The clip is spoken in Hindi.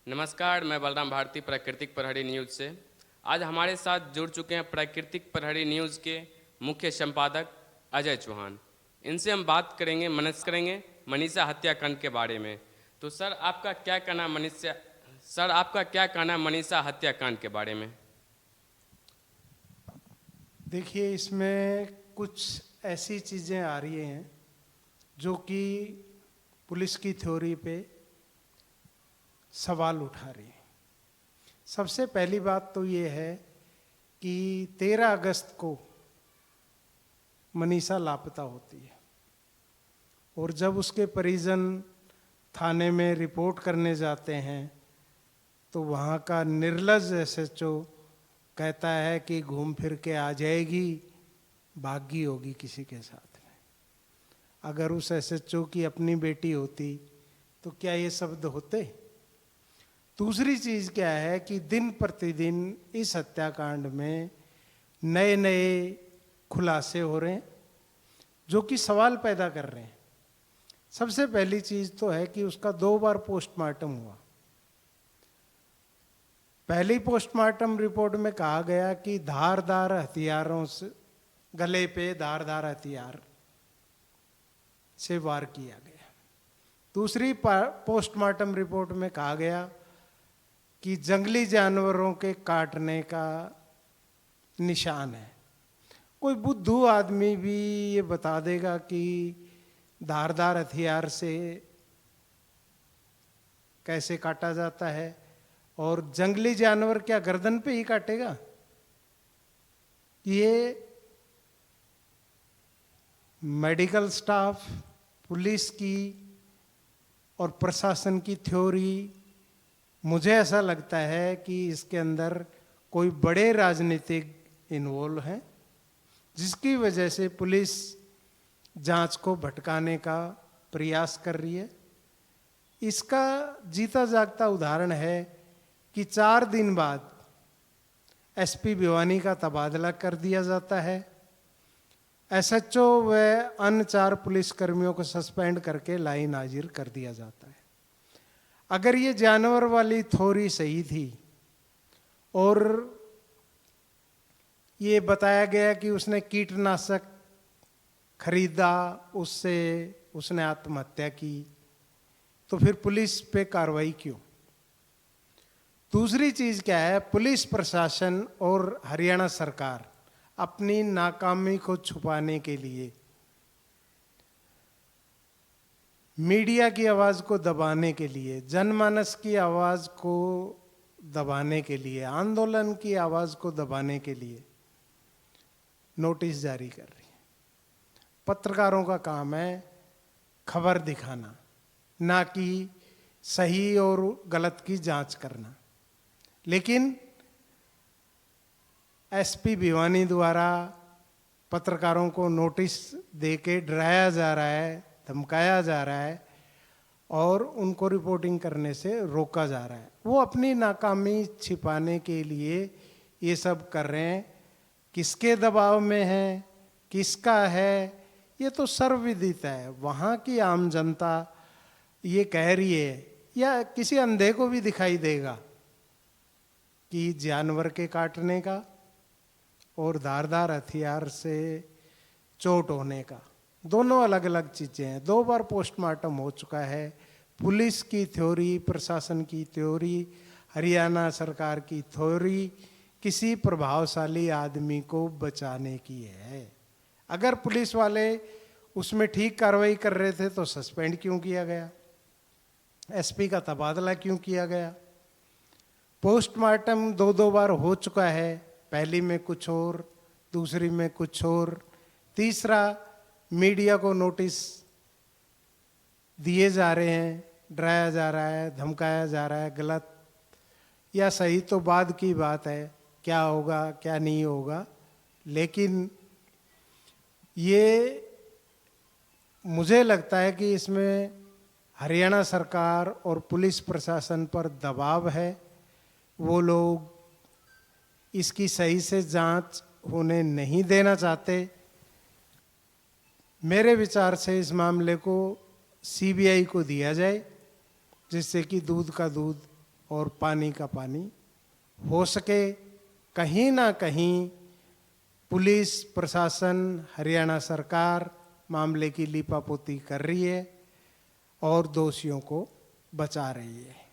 नमस्कार, मैं बलराम भारती प्राकृतिक प्रहरी न्यूज़ से। आज हमारे साथ जुड़ चुके हैं प्राकृतिक प्रहरी न्यूज़ के मुख्य संपादक अजय चौहान। इनसे हम बात करेंगे मनीषा हत्याकांड के बारे में। तो सर आपका क्या कहना है मनीषा हत्याकांड के बारे में? देखिए, इसमें कुछ ऐसी चीज़ें आ रही हैं जो कि पुलिस की थ्योरी पे सवाल उठा रही हैं। सबसे पहली बात तो ये है कि 13 अगस्त को मनीषा लापता होती है और जब उसके परिजन थाने में रिपोर्ट करने जाते हैं तो वहाँ का निर्लज एसएचओ कहता है कि घूम फिर के आ जाएगी, भागी होगी किसी के साथ में। अगर उस एसएचओ की अपनी बेटी होती तो क्या ये शब्द होते? दूसरी चीज़ क्या है कि दिन प्रतिदिन इस हत्याकांड में नए नए खुलासे हो रहे हैं जो कि सवाल पैदा कर रहे हैं। सबसे पहली चीज़ तो है कि उसका 2 बार पोस्टमार्टम हुआ। पहली पोस्टमार्टम रिपोर्ट में कहा गया कि धारदार हथियारों से, गले पे धारदार हथियार से वार किया गया। दूसरी पोस्टमार्टम रिपोर्ट में कहा गया कि जंगली जानवरों के काटने का निशान है। कोई बुद्धू आदमी भी ये बता देगा कि धारदार हथियार से कैसे काटा जाता है, और जंगली जानवर क्या गर्दन पे ही काटेगा? ये मेडिकल स्टाफ, पुलिस की और प्रशासन की थ्योरी, मुझे ऐसा लगता है कि इसके अंदर कोई बड़े राजनीतिक इन्वॉल्व हैं जिसकी वजह से पुलिस जांच को भटकाने का प्रयास कर रही है। इसका जीता जागता उदाहरण है कि 4 दिन बाद एसपी भिवानी का तबादला कर दिया जाता है। एसएचओ व अन्य 4 पुलिसकर्मियों को सस्पेंड करके लाइन हाजिर कर दिया जाता है। अगर ये जानवर वाली थ्योरी सही थी और ये बताया गया कि उसने कीटनाशक खरीदा, उससे उसने आत्महत्या की, तो फिर पुलिस पे कार्रवाई क्यों? दूसरी चीज क्या है, पुलिस प्रशासन और हरियाणा सरकार अपनी नाकामी को छुपाने के लिए, मीडिया की आवाज को दबाने के लिए, जनमानस की आवाज को दबाने के लिए, आंदोलन की आवाज को दबाने के लिए नोटिस जारी कर रही है। पत्रकारों का काम है खबर दिखाना, ना कि सही और गलत की जांच करना। लेकिन एसपी भिवानी द्वारा पत्रकारों को नोटिस देके डराया जा रहा है, धमकाया जा रहा है और उनको रिपोर्टिंग करने से रोका जा रहा है। वो अपनी नाकामी छिपाने के लिए ये सब कर रहे हैं। किसके दबाव में है, किसका है, ये तो सर्वविदित है। वहाँ की आम जनता ये कह रही है, या किसी अंधे को भी दिखाई देगा कि जानवर के काटने का और धारदार हथियार से चोट होने का दोनों अलग अलग चीज़ें हैं। 2 बार पोस्टमार्टम हो चुका है। पुलिस की थ्योरी, प्रशासन की थ्योरी, हरियाणा सरकार की थ्योरी किसी प्रभावशाली आदमी को बचाने की है। अगर पुलिस वाले उसमें ठीक कार्रवाई कर रहे थे तो सस्पेंड क्यों किया गया? एसपी का तबादला क्यों किया गया? पोस्टमार्टम 2 बार हो चुका है, पहली में कुछ और, दूसरी में कुछ और, तीसरा मीडिया को नोटिस दिए जा रहे हैं, डराया जा रहा है, धमकाया जा रहा है। गलत या सही तो बाद की बात है, क्या होगा क्या नहीं होगा। लेकिन ये मुझे लगता है कि इसमें हरियाणा सरकार और पुलिस प्रशासन पर दबाव है। वो लोग इसकी सही से जांच होने नहीं देना चाहते। मेरे विचार से इस मामले को सीबीआई को दिया जाए, जिससे कि दूध का दूध और पानी का पानी। हो सके कहीं ना कहीं पुलिस प्रशासन, हरियाणा सरकार मामले की लीपापोती कर रही है और दोषियों को बचा रही है।